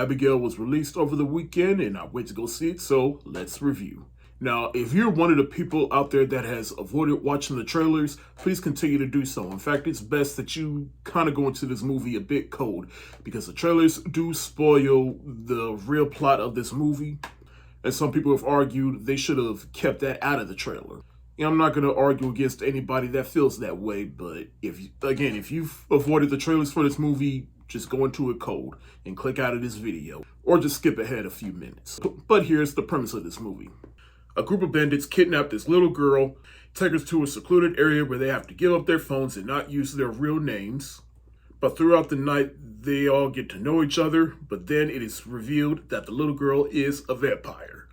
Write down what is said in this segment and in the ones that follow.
Abigail was released over the weekend and I went to go see it, so let's review. Now, if you're one of the people out there that has avoided watching the trailers, please continue to do so. In fact, it's best that you kind of go into this movie a bit cold because the trailers do spoil the real plot of this movie. And some people have argued they should have kept that out of the trailer. And I'm not going to argue against anybody that feels that way, but if you've avoided the trailers for this movie, just go into it cold and click out of this video, or just skip ahead a few minutes. But here's the premise of this movie. A group of bandits kidnap this little girl, take her to a secluded area where they have to give up their phones and not use their real names. But throughout the night, they all get to know each other, but then it is revealed that the little girl is a vampire.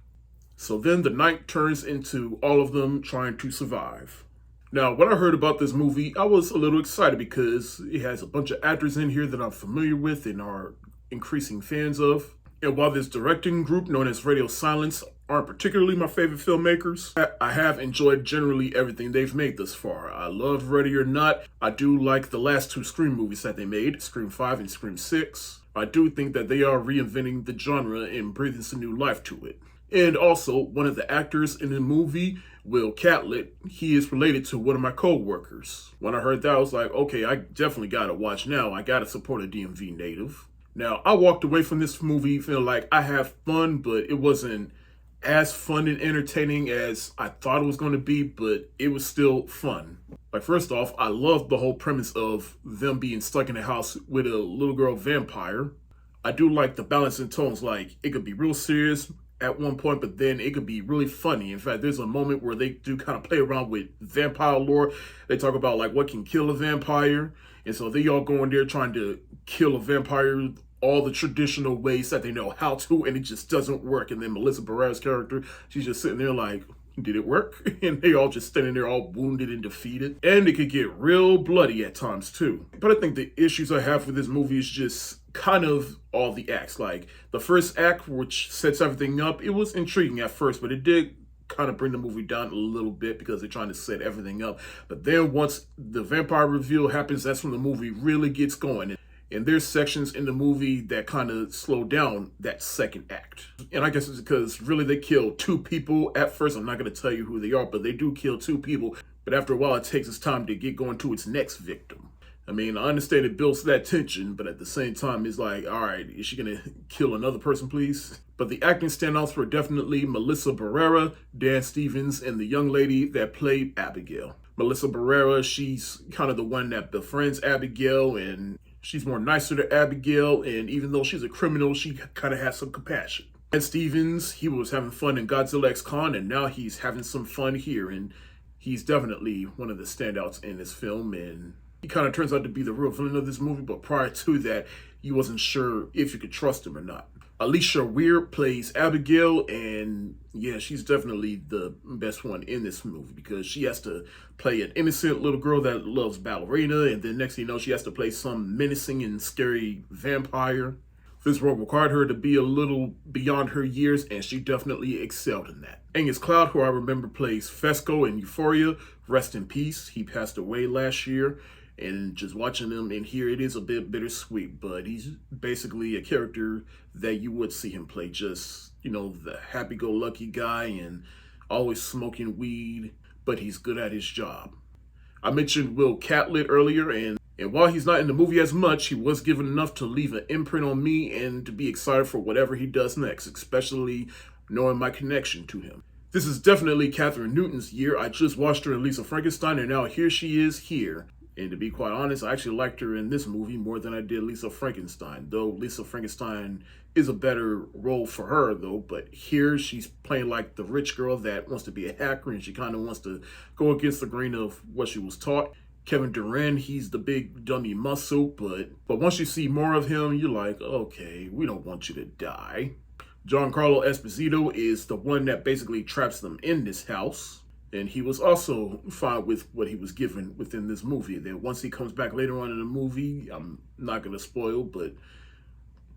So then the night turns into all of them trying to survive. Now, when I heard about this movie, I was a little excited because it has a bunch of actors in here that I'm familiar with and are increasing fans of. And while this directing group, known as Radio Silence, aren't particularly my favorite filmmakers, I have enjoyed generally everything they've made thus far. I love Ready or Not. I do like the last two Scream movies that they made, Scream 5 and Scream 6. I do think that they are reinventing the genre and breathing some new life to it. And also, one of the actors in the movie, Will Catlett, he is related to one of my co-workers. When I heard that, I was like, okay, I definitely gotta watch now. I gotta support a DMV native. Now, I walked away from this movie feeling like I have fun, but it wasn't as fun and entertaining as I thought it was going to be, but it was still fun. Like, first off, I loved the whole premise of them being stuck in a house with a little girl vampire. I do like the balance in tones, like it could be real serious at one point, but then it could be really funny. In fact, there's a moment where they do kind of play around with vampire lore. They talk about like what can kill a vampire, and so they all go in there trying to kill a vampire all the traditional ways that they know how to, and it just doesn't work. And then Melissa Barrera's character, she's just sitting there like, did it work? And they all just standing there all wounded and defeated. And it could get real bloody at times too. But I think the issues I have with this movie is just kind of all the acts. Like the first act, which sets everything up, it was intriguing at first, but it did kind of bring the movie down a little bit because they're trying to set everything up. But then once the vampire reveal happens, that's when the movie really gets going. And there's sections in the movie that kind of slow down that second act. And I guess it's because really they kill two people at first. I'm not going to tell you who they are, but they do kill two people. But after a while, it takes its time to get going to its next victim. I mean, I understand it builds that tension, but at the same time, it's like, all right, is she going to kill another person, please? But the acting standouts were definitely Melissa Barrera, Dan Stevens, and the young lady that played Abigail. Melissa Barrera, she's kind of the one that befriends Abigail, and she's more nicer to Abigail, and even though she's a criminal, she kind of has some compassion. And Stevens, he was having fun in Godzilla X Con, and now he's having some fun here, and he's definitely one of the standouts in this film, and he kind of turns out to be the real villain of this movie, but prior to that, you wasn't sure if you could trust him or not. Alicia Weir plays Abigail, and yeah, she's definitely the best one in this movie because she has to play an innocent little girl that loves ballerina, and then next thing you know, she has to play some menacing and scary vampire. This role required her to be a little beyond her years, and she definitely excelled in that. Angus Cloud, who I remember plays Fesco in Euphoria, rest in peace. He passed away last year. And just watching him in here, it is a bit bittersweet, but he's basically a character that you would see him play. Just, you know, the happy-go-lucky guy and always smoking weed, but he's good at his job. I mentioned Will Catlett earlier, and while he's not in the movie as much, he was given enough to leave an imprint on me and to be excited for whatever he does next, especially knowing my connection to him. This is definitely Catherine Newton's year. I just watched her in Lisa Frankenstein, and now here she is here. And to be quite honest, I actually liked her in this movie more than I did Lisa Frankenstein, though Lisa Frankenstein is a better role for her, though. But here she's playing like the rich girl that wants to be a hacker, and she kind of wants to go against the grain of what she was taught. Kevin Durant, he's the big dummy muscle, but once you see more of him, you're like, okay, we don't want you to die. Giancarlo Esposito is the one that basically traps them in this house. And he was also fine with what he was given within this movie. Then once he comes back later on in the movie, I'm not going to spoil, but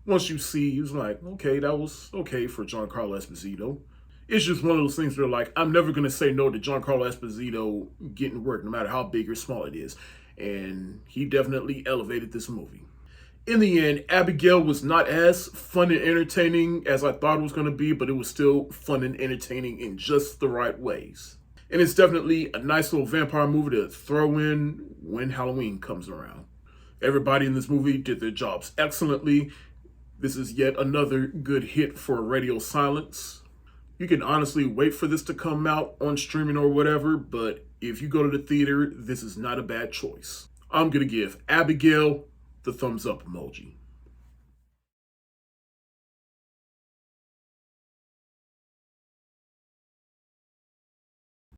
once you see, he was like, okay, that was okay for Giancarlo Esposito. It's just one of those things where like, I'm never going to say no to Giancarlo Esposito getting work, no matter how big or small it is. And he definitely elevated this movie. In the end, Abigail was not as fun and entertaining as I thought it was going to be, but it was still fun and entertaining in just the right ways. And it's definitely a nice little vampire movie to throw in when Halloween comes around. Everybody in this movie did their jobs excellently. This is yet another good hit for radio silence. You can honestly wait for this to come out on streaming or whatever, but if you go to the theater, this is not a bad choice. I'm going to give Abigail the thumbs up emoji.